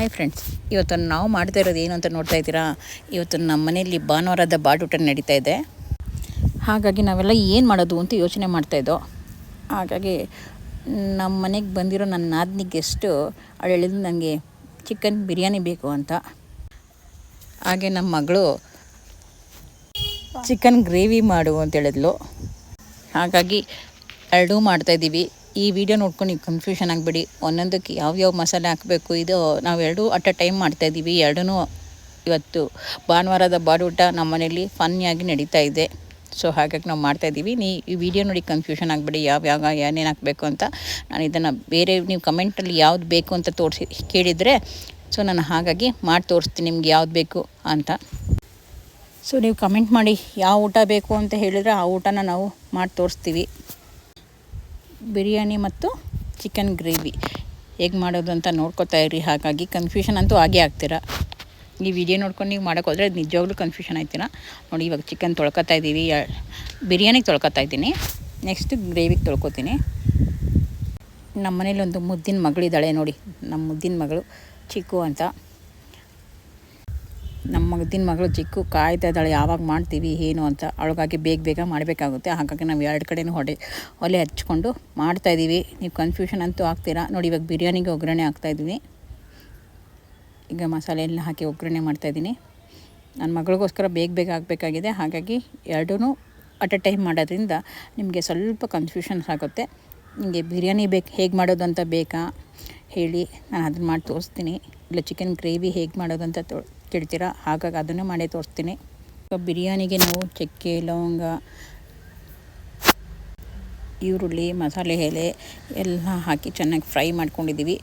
Hi friends, ಇವತ್ತು ನಾವು ಮಾಡ್ತಾ ಇರೋದು ಏನು ಅಂತ ನೋಡ್ತಾ ಇದ್ದೀರಾ. ಇವತ್ತು ನಮ್ಮ ಮನೆಯಲ್ಲಿ ಭಾನುವಾರದ ಬಾಡೂಟ ನಡೀತಾ ಇದೆ. ಹಾಗಾಗಿ ನಾವೆಲ್ಲ ಏನು ಮಾಡೋದು ಅಂತ ಯೋಚನೆ ಮಾಡ್ತಾಯಿದ್ದೋ. ಹಾಗಾಗಿ ನಮ್ಮ ಮನೆಗೆ ಬಂದಿರೋ ನನ್ನ ನಾದಿನಿ ಗೆಸ್ಟು ಅವಳು ಹೇಳಿದ್ದು ನನಗೆ ಚಿಕನ್ ಬಿರಿಯಾನಿ ಬೇಕು ಅಂತ. ಹಾಗೆ ನಮ್ಮ ಮಗಳು ಚಿಕನ್ ಗ್ರೇವಿ ಮಾಡು ಅಂತ ಹೇಳಿದ್ಲು. ಹಾಗಾಗಿ ಎರಡೂ ಮಾಡ್ತಾಯಿದ್ದೀವಿ. ಈ ವಿಡಿಯೋ ನೋಡ್ಕೊಂಡು ನೀವು ಕನ್ಫ್ಯೂಷನ್ ಆಗಿಬಿಡಿ, ಒಂದೊಂದಕ್ಕೆ ಯಾವ್ಯಾವ ಮಸಾಲೆ ಹಾಕಬೇಕು. ಇದು ನಾವು ಎರಡೂ ಅಟ್ ಅ ಟೈಮ್ ಮಾಡ್ತಾಯಿದ್ದೀವಿ. ಎರಡೂ ಇವತ್ತು ಭಾನುವಾರದ ಬಾಡೂಟ ನಮ್ಮ ಮನೇಲಿ ಫನ್ನಿಯಾಗಿ ನಡೀತಾ ಇದೆ. ಸೊ ಹಾಗಾಗಿ ನಾವು ಮಾಡ್ತಾಯಿದ್ದೀವಿ. ಈ ವಿಡಿಯೋ ನೋಡಿ ಕನ್ಫ್ಯೂಷನ್ ಆಗಿಬಿಡಿ, ಯಾವ್ಯಾವ ಏನೇನು ಹಾಕಬೇಕು ಅಂತ. ನಾನು ಇದನ್ನು ಬೇರೆ ನೀವು ಕಮೆಂಟಲ್ಲಿ ಯಾವ್ದು ಬೇಕು ಅಂತ ಕೇಳಿದರೆ ಸೊ ನಾನು ಹಾಗಾಗಿ ಮಾಡಿ ತೋರಿಸ್ತೀನಿ ನಿಮ್ಗೆ ಯಾವ್ದು ಬೇಕು ಅಂತ. ಸೊ ನೀವು ಕಮೆಂಟ್ ಮಾಡಿ ಯಾವ ಊಟ ಬೇಕು ಅಂತ ಹೇಳಿದರೆ ಆ ಊಟನ ನಾವು ಮಾಡಿ ತೋರಿಸ್ತೀವಿ. ಬಿರಿಯಾನಿ ಮತ್ತು ಚಿಕನ್ ಗ್ರೇವಿ ಹೇಗೆ ಮಾಡೋದು ಅಂತ ನೋಡ್ಕೊತಾ ಇರಿ. ಹಾಗಾಗಿ ಕನ್ಫ್ಯೂಷನ್ ಅಂತೂ ಆಗೇ ಆಗ್ತೀರಾ. ಈ ವಿಡಿಯೋ ನೋಡ್ಕೊಂಡು ನೀವು ಮಾಡೋಕ್ಕೋದ್ರೆ ನಿಜವಾಗ್ಲೂ ಕನ್ಫ್ಯೂಷನ್ ಆಯ್ತೀರಾ. ನೋಡಿ, ಇವಾಗ ಚಿಕನ್ ತೊಳ್ಕೊತಾ ಇದ್ದೀವಿ. ಬಿರಿಯಾನಿಗೆ ತೊಳ್ಕೊತಾ ಇದ್ದೀನಿ, ನೆಕ್ಸ್ಟ್ ಗ್ರೇವಿಗೆ ತೊಳ್ಕೊತೀನಿ. ನಮ್ಮ ಮನೇಲಿ ಒಂದು ಮುದ್ದಿನ ಮಗಳಿದ್ದಾಳೆ ನೋಡಿ, ನಮ್ಮ ಮುದ್ದಿನ ಮಗಳು ಚಿಕ್ಕು ಅಂತ. ನಮ್ಮ ಮುದ್ದಿನ ಮಗಳು ಚಿಕ್ಕು ಕಾಯ್ತಾ ಇದ್ದಾಳೆ ಯಾವಾಗ ಮಾಡ್ತೀವಿ ಏನು ಅಂತ. ಅವಳಿಗಾಗಿ ಬೇಗ ಮಾಡಬೇಕಾಗುತ್ತೆ. ಹಾಗಾಗಿ ನಾವು ಎರಡು ಕಡೆಯೂ ಒಲೆ ಹಚ್ಕೊಂಡು ಮಾಡ್ತಾಯಿದ್ದೀವಿ. ನೀವು ಕನ್ಫ್ಯೂಷನ್ ಅಂತೂ ಆಗ್ತೀರಾ. ನೋಡಿ, ಇವಾಗ ಬಿರಿಯಾನಿಗೆ ಒಗ್ಗರಣೆ ಹಾಕ್ತಾಯಿದ್ದೀನಿ. ಈಗ ಮಸಾಲೆ ಎಲ್ಲ ಹಾಕಿ ಒಗ್ಗರಣೆ ಮಾಡ್ತಾಯಿದ್ದೀನಿ. ನನ್ನ ಮಗಳಿಗೋಸ್ಕರ ಬೇಗ ಆಗಬೇಕಾಗಿದೆ. ಹಾಗಾಗಿ ಎರಡೂ ಅಟ್ ಅ ಟೈಮ್ ಮಾಡೋದ್ರಿಂದ ನಿಮಗೆ ಸ್ವಲ್ಪ ಕನ್ಫ್ಯೂಷನ್ಸ್ ಆಗುತ್ತೆ. ನಿಮಗೆ ಬಿರಿಯಾನಿ ಹೇಗೆ ಮಾಡೋದು ಅಂತ ಬೇಕಾ ಹೇಳಿ, ನಾನು ಅದನ್ನು ಮಾಡಿ ತೋರಿಸ್ತೀನಿ. ಇಲ್ಲ ಚಿಕನ್ ಗ್ರೇವಿ ಹೇಗೆ ಮಾಡೋದು ಅಂತ ಕೇಳ್ತೀರಾ, ಹಾಗಾಗಿ ಅದನ್ನು ಮಾಡೇ ತೋರಿಸ್ತೀನಿ. ಬಿರಿಯಾನಿಗೆ ನಾವು ಚಕ್ಕೆ, ಲವಂಗ, ಈರುಳ್ಳಿ, ಮಸಾಲೆ ಎಲೆ ಎಲ್ಲ ಹಾಕಿ ಚೆನ್ನಾಗಿ ಫ್ರೈ ಮಾಡ್ಕೊಂಡಿದ್ದೀವಿ.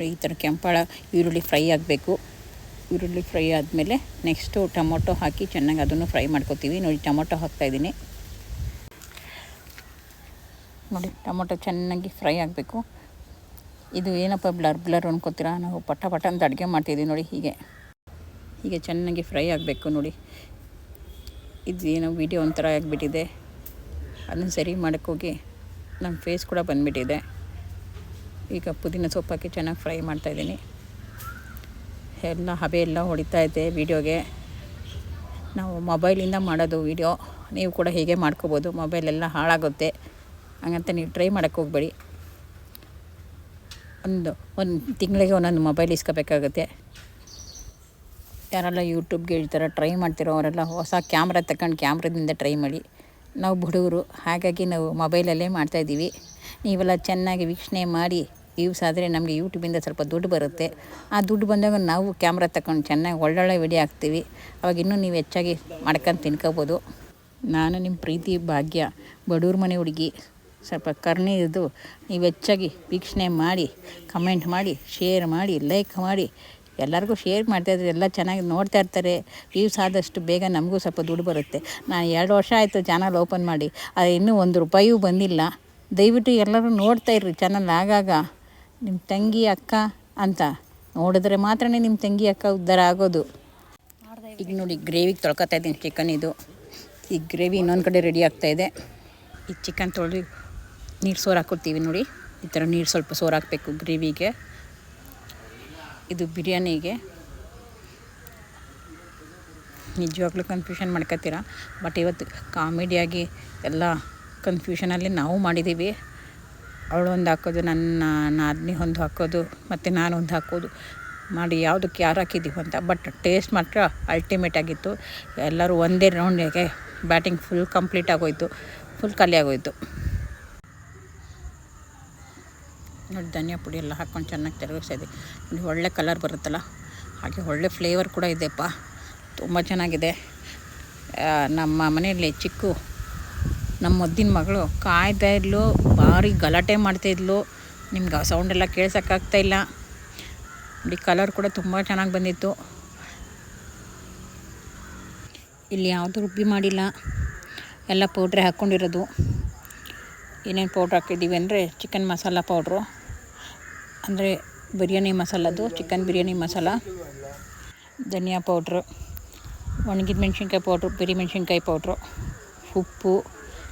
ಈ ಥರ ಕೆಂಪಾಳ ಈರುಳ್ಳಿ ಫ್ರೈ ಆಗಬೇಕು. ಈರುಳ್ಳಿ ಫ್ರೈ ಆದಮೇಲೆ ನೆಕ್ಸ್ಟು ಟೊಮೊಟೊ ಹಾಕಿ ಚೆನ್ನಾಗಿ ಅದನ್ನು ಫ್ರೈ ಮಾಡ್ಕೊತೀವಿ. ನೋಡಿ, ಟೊಮೊಟೊ ಹಾಕ್ತಾಯಿದ್ದೀನಿ. ನೋಡಿ, ಟೊಮೊಟೊ ಚೆನ್ನಾಗಿ ಫ್ರೈ ಆಗಬೇಕು. ಇದು ಏನಪ್ಪ ಬ್ಲರ್ ಅನ್ಕೋತೀರಾ, ನಾವು ಪಟ ಅಂತ ಅಡುಗೆ ಮಾಡ್ತಿದ್ದೀವಿ. ನೋಡಿ, ಹೀಗೆ ಚೆನ್ನಾಗಿ ಫ್ರೈ ಆಗಬೇಕು. ನೋಡಿ, ಇದು ಏನೋ ವೀಡಿಯೋ ಒಂಥರ ಆಗಿಬಿಟ್ಟಿದೆ. ಅದನ್ನು ಸರಿ ಮಾಡೋಕ್ಕೋಗಿ ನಮ್ಮ ಫೇಸ್ ಕೂಡ ಬಂದುಬಿಟ್ಟಿದೆ. ಈಗ ಪುದೀನ ಸೊಪ್ಪು ಹಾಕಿ ಚೆನ್ನಾಗಿ ಫ್ರೈ ಮಾಡ್ತಾಯಿದ್ದೀನಿ. ಎಲ್ಲ ಹಬೆ ಎಲ್ಲ ಹೊಡಿತಾ ಇದೆ ವೀಡಿಯೋಗೆ. ನಾವು ಮೊಬೈಲಿಂದ ಮಾಡೋದು ವೀಡಿಯೋ. ನೀವು ಕೂಡ ಹೀಗೆ ಮಾಡ್ಕೋಬೋದು. ಮೊಬೈಲೆಲ್ಲ ಹಾಳಾಗುತ್ತೆ, ಹಾಗಂತ ನೀವು ಟ್ರೈ ಮಾಡೋಕ್ಕೆ ಹೋಗಬೇಡಿ. ಒಂದು ತಿಂಗಳಿಗೆ ಒಂದೊಂದು ಮೊಬೈಲ್ ಇಸ್ಕೋಬೇಕಾಗುತ್ತೆ. ಯಾರೆಲ್ಲ ಯೂಟ್ಯೂಬ್ಗೆ ಈ ಥರ ಟ್ರೈ ಮಾಡ್ತಿರೋ ಅವರೆಲ್ಲ ಹೊಸ ಕ್ಯಾಮ್ರಾ ತಗೊಂಡು ಕ್ಯಾಮ್ರಾದಿಂದ ಟ್ರೈ ಮಾಡಿ. ನಾವು ಹುಡುಗರು, ಹಾಗಾಗಿ ನಾವು ಮೊಬೈಲಲ್ಲೇ ಮಾಡ್ತಾಯಿದ್ದೀವಿ. ನೀವೆಲ್ಲ ಚೆನ್ನಾಗಿ ವೀಕ್ಷಣೆ ಮಾಡಿ ವ್ಯೂಸ್ ಆದರೆ ನಮಗೆ ಯೂಟ್ಯೂಬಿಂದ ಸ್ವಲ್ಪ ದುಡ್ಡು ಬರುತ್ತೆ. ಆ ದುಡ್ಡು ಬಂದಾಗ ನಾವು ಕ್ಯಾಮ್ರಾ ತಗೊಂಡು ಚೆನ್ನಾಗಿ ಒಳ್ಳೊಳ್ಳೆ ವಿಡಿಯೋ ಹಾಕ್ತೀವಿ. ಅವಾಗ ಇನ್ನೂ ನೀವು ಹೆಚ್ಚಾಗಿ ಮಾಡ್ಕೊಂಡು ತಿನ್ಕೋಬೋದು. ನಾನು ನಿಮ್ಮ ಪ್ರೀತಿ ಭಾಗ್ಯ, ಬಡವ್ರ ಮನೆ ಹುಡುಗಿ. ಸ್ವಲ್ಪ ಕರುಣೆ ಇದ್ದು ನೀವು ಹೆಚ್ಚಾಗಿ ವೀಕ್ಷಣೆ ಮಾಡಿ, ಕಮೆಂಟ್ ಮಾಡಿ, ಶೇರ್ ಮಾಡಿ, ಲೈಕ್ ಮಾಡಿ. ಎಲ್ಲರಿಗೂ ಶೇರ್ ಮಾಡ್ತಾಯಿದ್ರೆ ಎಲ್ಲ ಚೆನ್ನಾಗಿ ನೋಡ್ತಾ ಇರ್ತಾರೆ. ವ್ಯೂಸ್ ಆದಷ್ಟು ಬೇಗ ನಮಗೂ ಸ್ವಲ್ಪ ದುಡ್ಡು ಬರುತ್ತೆ. ನಾನು 2 ವರ್ಷ ಆಯಿತು ಚಾನಲ್ ಓಪನ್ ಮಾಡಿ, ಅದು ಇನ್ನೂ ₹1 ಬಂದಿಲ್ಲ. ದಯವಿಟ್ಟು ಎಲ್ಲರೂ ನೋಡ್ತಾ ಇರ್ರಿ ಚಾನಲ್. ಆಗಾಗ ನಿಮ್ಮ ತಂಗಿ ಅಕ್ಕ ಅಂತ ನೋಡಿದ್ರೆ ಮಾತ್ರ ನಿಮ್ಮ ತಂಗಿ ಅಕ್ಕ ಉದ್ಧಾರ ಆಗೋದು. ಈಗ ನೋಡಿ, ಗ್ರೇವಿಗೆ ತೊಳ್ಕೊತಾ ಇದ್ದೀನಿ ಚಿಕನ್. ಇದು ಈ ಗ್ರೇವಿ ಇನ್ನೊಂದು ಕಡೆ ರೆಡಿ ಆಗ್ತಾಯಿದೆ. ಈ ಚಿಕನ್ ತೊಳೆದು ನೀರು ಸೋರು ಹಾಕ್ಕೊಡ್ತೀವಿ. ನೋಡಿ, ಈ ಥರ ನೀರು ಸ್ವಲ್ಪ ಸೋರು ಹಾಕಬೇಕು ಗ್ರೇವಿಗೆ. ಇದು ಬಿರಿಯಾನಿಗೆ. ನಿಜವಾಗ್ಲೂ ಕನ್ಫ್ಯೂಷನ್ ಮಾಡ್ಕೊತೀರಾ, ಬಟ್ ಇವತ್ತು ಕಾಮಿಡಿಯಾಗಿ ಎಲ್ಲ ಕನ್ಫ್ಯೂಷನಲ್ಲಿ ನಾವು ಮಾಡಿದ್ದೀವಿ. ಅವಳೊಂದು ಹಾಕೋದು, ನನ್ನ ನಾದಿನಿ ಒಂದು ಹಾಕೋದು, ಮತ್ತು ನಾನೊಂದು ಹಾಕೋದು ಮಾಡಿ ಯಾವುದಕ್ಕೆ ಯಾರು ಹಾಕಿದ್ದೀವಿ ಅಂತ. ಬಟ್ ಟೇಸ್ಟ್ ಮಾತ್ರ ಅಲ್ಟಿಮೇಟ್ ಆಗಿತ್ತು. ಎಲ್ಲರೂ ಒಂದೇ ರೌಂಡಿಗೆ ಬ್ಯಾಟಿಂಗ್ ಫುಲ್ ಕಂಪ್ಲೀಟ್ ಆಗೋಯಿತು, ಫುಲ್ ಖಾಲಿ ಆಗೋಯಿತು. ನೋಡಿ, ಧನಿಯಾ ಪುಡಿ ಎಲ್ಲ ಹಾಕ್ಕೊಂಡು ಚೆನ್ನಾಗಿ ತಿರುಗಿಸ್ತಾಯಿದ್ದೆ. ನೋಡಿ, ಒಳ್ಳೆ ಕಲರ್ ಬರುತ್ತಲ್ಲ, ಹಾಗೆ ಒಳ್ಳೆ ಫ್ಲೇವರ್ ಕೂಡ ಇದೆಪ್ಪ, ತುಂಬ ಚೆನ್ನಾಗಿದೆ. ನಮ್ಮ ಮನೆಯಲ್ಲಿ ಚಿಕ್ಕು, ನಮ್ಮ ಮುದ್ದಿನ ಮಗಳು ಕಾಯ್ತಾ ಇದ್ಲು, ಭಾರಿ ಗಲಾಟೆ ಮಾಡ್ತಾಯಿದ್ಲು. ನಿಮ್ಗೆ ಆ ಸೌಂಡೆಲ್ಲ ಕೇಳ್ಸೋಕ್ಕಾಗ್ತಾಯಿಲ್ಲ. ನೋಡಿ, ಕಲರ್ ಕೂಡ ತುಂಬ ಚೆನ್ನಾಗಿ ಬಂದಿತ್ತು. ಇಲ್ಲಿ ಯಾವುದು ರುಬ್ಬಿ ಮಾಡಿಲ್ಲ, ಎಲ್ಲ ಪೌಡ್ರೇ ಹಾಕ್ಕೊಂಡಿರೋದು. ಏನೇನು ಪೌಡ್ರ್ ಹಾಕಿದ್ದೀವಿ ಅಂದರೆ ಚಿಕನ್ ಮಸಾಲ ಪೌಡ್ರು, ಅಂದರೆ ಬಿರಿಯಾನಿ ಮಸಾಲದು, ಚಿಕನ್ ಬಿರಿಯಾನಿ ಮಸಾಲ, ಧನಿಯಾ ಪೌಡ್ರು, ಒಣಗಿದ ಮೆಣಸಿನ್ಕಾಯಿ ಪೌಡ್ರು, ಮೆಣಸಿನ್ಕಾಯಿ ಪೌಡ್ರು, ಉಪ್ಪು,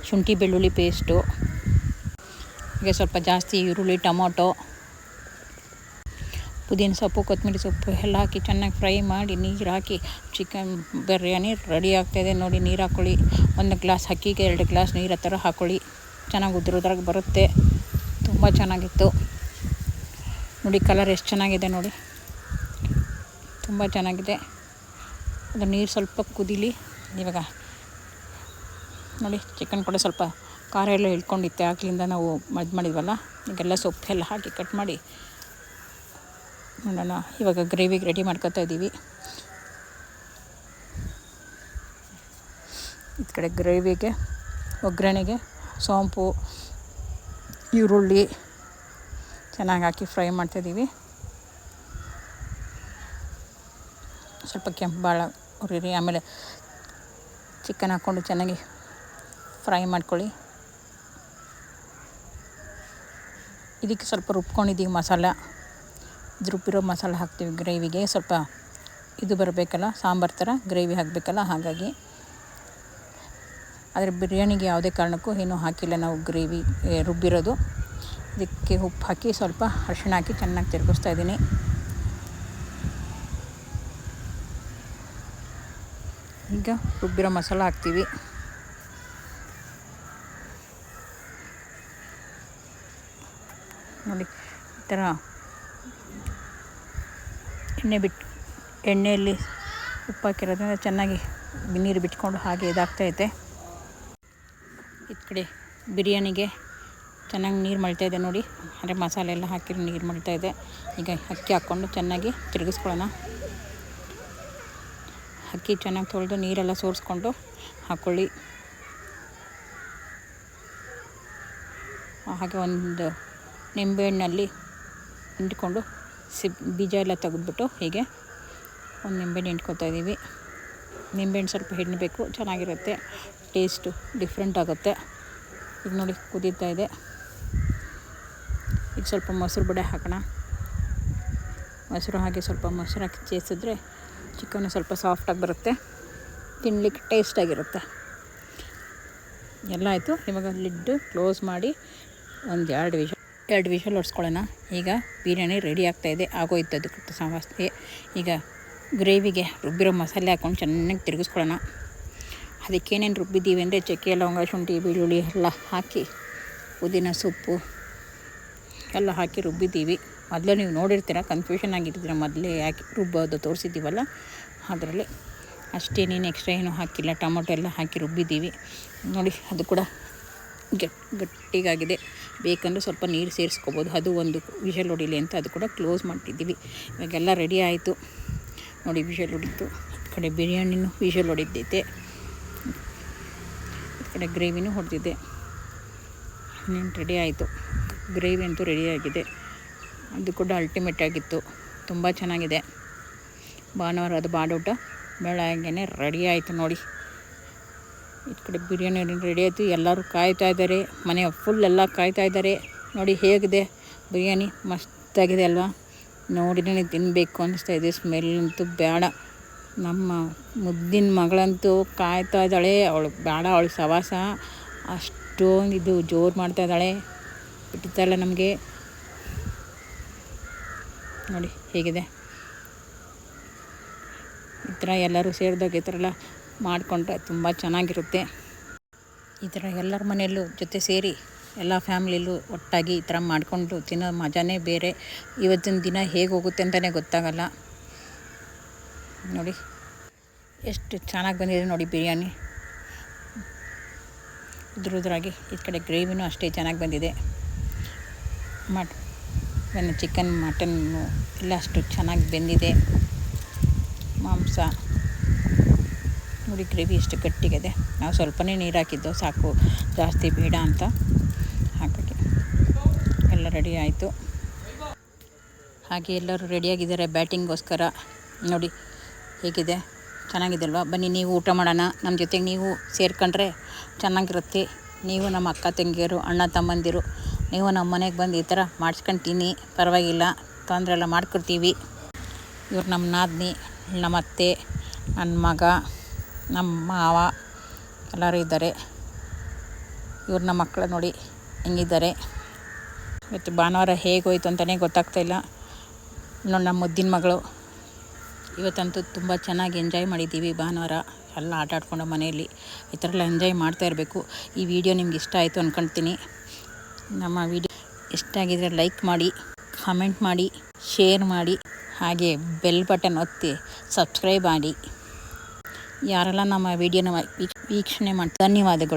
ಶುಂಠಿ ಬೆಳ್ಳುಳ್ಳಿ ಪೇಸ್ಟು, ಹಾಗೆ ಸ್ವಲ್ಪ ಜಾಸ್ತಿ ಈರುಳ್ಳಿ, ಟೊಮೊಟೊ, ಪುದೀನ ಸೊಪ್ಪು ಕೊತ್ತಂಬರಿ ಸೊಪ್ಪು ಎಲ್ಲ ಹಾಕಿ ಚೆನ್ನಾಗಿ ಫ್ರೈ ಮಾಡಿ ನೀರು ಹಾಕಿ ಚಿಕನ್ ಬಿರಿಯಾನಿ ರೆಡಿ ಆಗ್ತಾಯಿದೆ ನೋಡಿ. ನೀರು ಹಾಕ್ಕೊಳ್ಳಿ, 1 ಗ್ಲಾಸ್ ಅಕ್ಕಿಗೆ 2 ಗ್ಲಾಸ್ ನೀರು ಆ ಥರ ಹಾಕ್ಕೊಳ್ಳಿ. ಚೆನ್ನಾಗಿ ಉದ್ರಾಗಿ ಬರುತ್ತೆ. ತುಂಬ ಚೆನ್ನಾಗಿತ್ತು ನೋಡಿ. ಕಲರ್ ಎಷ್ಟು ಚೆನ್ನಾಗಿದೆ ನೋಡಿ, ತುಂಬ ಚೆನ್ನಾಗಿದೆ. ಅದು ನೀರು ಸ್ವಲ್ಪ ಕುದೀಲಿ. ಇವಾಗ ನೋಡಿ ಚಿಕನ್ ಕೂಡ ಸ್ವಲ್ಪ ಖಾರ ಎಲ್ಲ ಇಳ್ಕೊಂಡಿತ್ತೆ, ಆಗ್ಲಿಂದ ನಾವು ಮಾಡಿದ್ವಲ್ಲ. ಈಗೆಲ್ಲ ಸೊಪ್ಪೆಲ್ಲ ಹಾಕಿ ಕಟ್ ಮಾಡಿ ನೋಡೋಣ. ಇವಾಗ ಗ್ರೇವಿಗೆ ರೆಡಿ ಮಾಡ್ಕೊತಾ ಇದ್ದೀವಿ. ಈ ಕಡೆ ಗ್ರೇವಿಗೆ ಒಗ್ಗರಣೆಗೆ ಸೋಂಪು ಈರುಳ್ಳಿ ಚೆನ್ನಾಗಿ ಹಾಕಿ ಫ್ರೈ ಮಾಡ್ತಾಯಿದ್ದೀವಿ. ಸ್ವಲ್ಪ ಕೆಂಪು ಭಾಳ ಉರಿರಿ. ಆಮೇಲೆ ಚಿಕನ್ ಹಾಕ್ಕೊಂಡು ಚೆನ್ನಾಗಿ ಫ್ರೈ ಮಾಡ್ಕೊಳ್ಳಿ. ಇದಕ್ಕೆ ಸ್ವಲ್ಪ ರುಬ್ಕೊಂಡಿದ್ದೀವಿ ಮಸಾಲ. ರುಬ್ಬಿರೋ ಮಸಾಲ ಹಾಕ್ತೀವಿ ಗ್ರೇವಿಗೆ. ಸ್ವಲ್ಪ ಇದು ಬರಬೇಕಲ್ಲ, ಸಾಂಬಾರು ಥರ ಗ್ರೇವಿ ಹಾಕಬೇಕಲ್ಲ, ಹಾಗಾಗಿ. ಆದರೆ ಬಿರಿಯಾನಿಗೆ ಯಾವುದೇ ಕಾರಣಕ್ಕೂ ಏನೂ ಹಾಕಿಲ್ಲ ನಾವು, ಗ್ರೇವಿ ರುಬ್ಬಿರೋದು. ಇದಕ್ಕೆ ಉಪ್ಪು ಹಾಕಿ ಸ್ವಲ್ಪ ಅರಿಶಿಣ ಹಾಕಿ ಚೆನ್ನಾಗಿ ತಿರುಗಿಸ್ತಾ ಇದ್ದೀನಿ. ಈಗ ರುಬ್ಬಿರೋ ಮಸಾಲ ಹಾಕ್ತೀವಿ. ನೋಡಿ ಈ ಥರ ಎಣ್ಣೆಯಲ್ಲಿ ಉಪ್ಪು ಹಾಕಿರೋದ್ರಿಂದ ಚೆನ್ನಾಗಿ ನೀರು ಬಿಟ್ಕೊಂಡು ಹಾಗೆ ಇದಾಗ್ತಾಯಿದೆ. ಈ ಕಡೆ ಬಿರಿಯಾನಿಗೆ ಚೆನ್ನಾಗಿ ನೀರು ಮಳ್ತಾಯಿದೆ ನೋಡಿ. ಅಂದರೆ ಮಸಾಲೆ ಎಲ್ಲ ಹಾಕಿ ನೀರು ಮಳ್ತಾಯಿದೆ. ಈಗ ಅಕ್ಕಿ ಹಾಕ್ಕೊಂಡು ಚೆನ್ನಾಗಿ ತಿರುಗಿಸ್ಕೊಳ್ಳೋಣ. ಅಕ್ಕಿ ಚೆನ್ನಾಗಿ ತೊಳೆದು ನೀರೆಲ್ಲ ಸೋರಿಸ್ಕೊಂಡು ಹಾಕ್ಕೊಳ್ಳಿ. ಹಾಗೆ ಒಂದು ನಿಂಬೆಹಣ್ಣಲ್ಲಿ ಹಿಂಡ್ಕೊಂಡು ಬೀಜ ಎಲ್ಲ ತೆಗೆದ್ಬಿಟ್ಟು ಹೀಗೆ ಒಂದು ನಿಂಬೆಹಣ್ಣು ಹಿಂಡ್ಕೊತಾ ಇದ್ದೀವಿ. ನಿಂಬೆಹಣ್ಣು ಸ್ವಲ್ಪ ಹಿಂಡಬೇಕು, ಚೆನ್ನಾಗಿರುತ್ತೆ, ಟೇಸ್ಟು ಡಿಫ್ರೆಂಟ್ ಆಗುತ್ತೆ. ಈಗ ನೋಡಿ ಕುದೀತಾ ಇದೆ. ಈಗ ಸ್ವಲ್ಪ ಮೊಸರು ಬಡೆ ಹಾಕೋಣ. ಮೊಸರು ಹಾಕಿ ಸ್ವಲ್ಪ ಮೊಸರು ಹಾಕಿ ಚೇಸಿದ್ರೆ ಚಿಕನ್ನು ಸ್ವಲ್ಪ ಸಾಫ್ಟಾಗಿ ಬರುತ್ತೆ, ತಿನ್ನಲಿಕ್ಕೆ ಟೇಸ್ಟಾಗಿರುತ್ತೆ. ಎಲ್ಲ ಆಯಿತು. ಇವಾಗ ಲಿಡ್ ಕ್ಲೋಸ್ ಮಾಡಿ ಒಂದು 2 ವಿಷಲ್ ಹೊಡ್ಸ್ಕೊಳ್ಳೋಣ. ಈಗ ಬಿರಿಯಾನಿ ರೆಡಿ ಆಗ್ತಾಯಿದೆ, ಆಗೋಯ್ತು ಅದಕ್ಕೆ ಸಮಸ್ಯೆ. ಈಗ ಗ್ರೇವಿಗೆ ರುಬ್ಬಿರೋ ಮಸಾಲೆ ಹಾಕ್ಕೊಂಡು ಚೆನ್ನಾಗಿ ತಿರುಗಿಸ್ಕೊಳ್ಳೋಣ. ಅದಕ್ಕೇನೇನು ರುಬ್ಬಿದ್ದೀವಿ ಅಂದರೆ ಚಕ್ಕೆ, ಲವಂಗ, ಶುಂಠಿ, ಬೆಳ್ಳುಳ್ಳಿ ಎಲ್ಲ ಹಾಕಿ, ಪುದೀನ ಸೊಪ್ಪು ಎಲ್ಲ ಹಾಕಿ ರುಬ್ಬಿದ್ದೀವಿ. ಮೊದಲು ನೀವು ನೋಡಿರ್ತೀರ, ಕನ್ಫ್ಯೂಷನ್ ಆಗಿರ್ತೀರ. ಮೊದಲೇ ಹಾಕಿ ರುಬ್ಬೋದು ತೋರಿಸಿದ್ದೀವಲ್ಲ, ಅದರಲ್ಲಿ ಅಷ್ಟೇನೇನು ಎಕ್ಸ್ಟ್ರಾ ಏನೂ ಹಾಕಿಲ್ಲ. ಟೊಮೊಟೊ ಎಲ್ಲ ಹಾಕಿ ರುಬ್ಬಿದ್ದೀವಿ ನೋಡಿ. ಅದು ಕೂಡ ಗಟ್ಟಿಗಾಗಿದೆ. ಬೇಕಂದರೆ ಸ್ವಲ್ಪ ನೀರು ಸೇರಿಸ್ಕೋಬೋದು. ಅದು ಒಂದು ವಿಷಲ್ ಹೊಡಿಲಿ ಅಂತ ಅದು ಕೂಡ ಕ್ಲೋಸ್ ಮಾಡಿಟ್ಟಿದ್ದೀವಿ. ಇವಾಗೆಲ್ಲ ರೆಡಿ ಆಯಿತು ನೋಡಿ. ವಿಷಲ್ ಹೊಡಿತು. ಈ ಕಡೆ ಬಿರಿಯಾನಿನೂ ವಿಷಲ್ ಹೊಡಿತೈತೆ, ಈ ಕಡೆ ಗ್ರೇವಿನೂ ಹೊಡೆದಿದೆ. ಇನ್ನೇನು ರೆಡಿ ಆಯಿತು. ಗ್ರೇವಿ ಅಂತೂ ರೆಡಿಯಾಗಿದೆ. ಅದು ಕೂಡ ಅಲ್ಟಿಮೇಟ್ ಆಗಿತ್ತು, ತುಂಬ ಚೆನ್ನಾಗಿದೆ. ಭಾನುವಾರ ಅದು ಬಾಡೂಟ ಬೆಳಗ್ಗೆನೇ ರೆಡಿ ಆಯಿತು ನೋಡಿ. ಈ ಕಡೆ ಬಿರಿಯಾನಿ ರೆಡಿ ಆಯಿತು. ಎಲ್ಲರೂ ಕಾಯ್ತಾ ಇದ್ದಾರೆ, ಮನೆ ಫುಲ್ ಎಲ್ಲ ಕಾಯ್ತಾ ಇದ್ದಾರೆ ನೋಡಿ. ಹೇಗಿದೆ ಬಿರಿಯಾನಿ? ಮಸ್ತಾಗಿದೆ ಅಲ್ವಾ? ನೋಡಿದ್ರೆ ತಿನ್ನಬೇಕು ಅನ್ನಿಸ್ತಾಯಿದೆ. ಸ್ಮೆಲ್ ಅಂತೂ ಬೇಡ. ನಮ್ಮ ಮುದ್ದಿನ ಮಗಳಂತೂ ಕಾಯ್ತಾ ಇದ್ದಾಳೆ. ಅವಳು ಬೇಡ, ಅವಳು ಸವಾಸ ಅಷ್ಟೊಂದು ಇದು ಜೋರು ಮಾಡ್ತಾಯಿದ್ದಾಳೆ, ಬಿಡ್ತಾಯಿಲ್ಲ ನಮಗೆ. ನೋಡಿ ಹೇಗಿದೆ. ಈ ಥರ ಎಲ್ಲರೂ ಸೇರಿದಾಗ ಈ ಥರ ಎಲ್ಲ ಮಾಡಿಕೊಂಡ್ರೆ ತುಂಬ ಚೆನ್ನಾಗಿರುತ್ತೆ. ಈ ಥರ ಎಲ್ಲರ ಮನೆಯಲ್ಲೂ ಜೊತೆ ಸೇರಿ ಎಲ್ಲ ಫ್ಯಾಮ್ಲಿಲೂ ಒಟ್ಟಾಗಿ ಈ ಥರ ಮಾಡಿಕೊಂಡು ತಿನ್ನೋ ಮಜಾನೇ ಬೇರೆ. ಇವತ್ತಿನ ದಿನ ಹೇಗೆ ಹೋಗುತ್ತೆ ಅಂತಲೇ ಗೊತ್ತಾಗಲ್ಲ ನೋಡಿ. ಎಷ್ಟು ಚೆನ್ನಾಗಿ ಬಂದಿದೆ ನೋಡಿ ಬಿರಿಯಾನಿ, ಉದ್ರಾಗಿ. ಈ ಕಡೆ ಗ್ರೇವಿನೂ ಅಷ್ಟೇ ಚೆನ್ನಾಗಿ ಬಂದಿದೆ. ಚಿಕನ್ ಮಟನ್ನು ಎಲ್ಲ ಅಷ್ಟು ಚೆನ್ನಾಗಿ ಬೆಂದಿದೆ. ಮಾಂಸ ನೋಡಿ, ಗ್ರೇವಿ ಎಷ್ಟು ಗಟ್ಟಿಗಿದೆ. ನಾವು ಸ್ವಲ್ಪನೇ ನೀರು ಹಾಕಿದ್ದು, ಸಾಕು, ಜಾಸ್ತಿ ಬೇಡ ಅಂತ ಹಾಕಿ ಎಲ್ಲ ರೆಡಿ ಆಯಿತು. ಹಾಗೆ ಎಲ್ಲರೂ ರೆಡಿಯಾಗಿದ್ದಾರೆ ಬ್ಯಾಟಿಂಗೋಸ್ಕರ. ನೋಡಿ ಹೇಗಿದೆ, ಚೆನ್ನಾಗಿದೆ ಅಲ್ವಾ? ಬನ್ನಿ ನೀವು ಊಟ ಮಾಡೋಣ. ನಮ್ಮ ಜೊತೆಗೆ ನೀವು ಸೇರ್ಕೊಂಡ್ರೆ ಚೆನ್ನಾಗಿರುತ್ತೆ. ನೀವು ನಮ್ಮ ಅಕ್ಕ ತಂಗಿಯರು, ಅಣ್ಣ ತಮ್ಮಂದಿರು, ನೀವು ನಮ್ಮ ಮನೆಗೆ ಬಂದು ಈ ಥರ ಮಾಡಿಸ್ಕೊಂತೀನಿ, ಪರವಾಗಿಲ್ಲ, ತೊಂದರೆ ಎಲ್ಲ ಮಾಡ್ಕೊಡ್ತೀವಿ. ಇವ್ರು ನಮ್ಮ ನಾದಿನಿ, ನಮ್ಮ ಅತ್ತೆ, ನನ್ನ ಮಗ, ನಮ್ಮ ಮಾವ ಎಲ್ಲರೂ ಇದ್ದಾರೆ. ಇವ್ರು ನಮ್ಮ ಮಕ್ಕಳು ನೋಡಿ ಹೆಂಗಿದ್ದಾರೆ. ಇವತ್ತು ಭಾನುವಾರ ಹೇಗೋಯ್ತು ಅಂತಲೇ ಗೊತ್ತಾಗ್ತಾಯಿಲ್ಲ. ನೋಡಿ ನಮ್ಮ ಮುದ್ದಿನ ಮಗಳು ಇವತ್ತಂತೂ ತುಂಬ ಚೆನ್ನಾಗಿ ಎಂಜಾಯ್ ಮಾಡಿದ್ದೀವಿ. ಭಾನುವಾರ ಎಲ್ಲ ಆಟ ಆಡ್ಕೊಂಡು ಮನೆಯಲ್ಲಿ ಈ ಥರ ಎಲ್ಲ ಎಂಜಾಯ್ ಮಾಡ್ತಾ ಇರಬೇಕು. ಈ ವಿಡಿಯೋ ನಿಮ್ಗೆ ಇಷ್ಟ ಆಯಿತು ಅಂದ್ಕೊಳ್ತೀನಿ. ನಮ್ಮ ವಿಡಿಯೋ ಇಷ್ಟ ಆಗಿದರೆ ಲೈಕ್ ಮಾಡಿ, ಕಾಮೆಂಟ್ ಮಾಡಿ, ಶೇರ್ ಮಾಡಿ, ಹಾಗೆ ಬೆಲ್ ಬಟನ್ ಒತ್ತಿ ಸಬ್ಸ್ಕ್ರೈಬ್ ಮಾಡಿ. ಯಾರೆಲ್ಲ ನಮ್ಮ ವಿಡಿಯೋನ ವೀಕ್ಷಣೆ ಮಾಡಿ ಧನ್ಯವಾದಗಳು.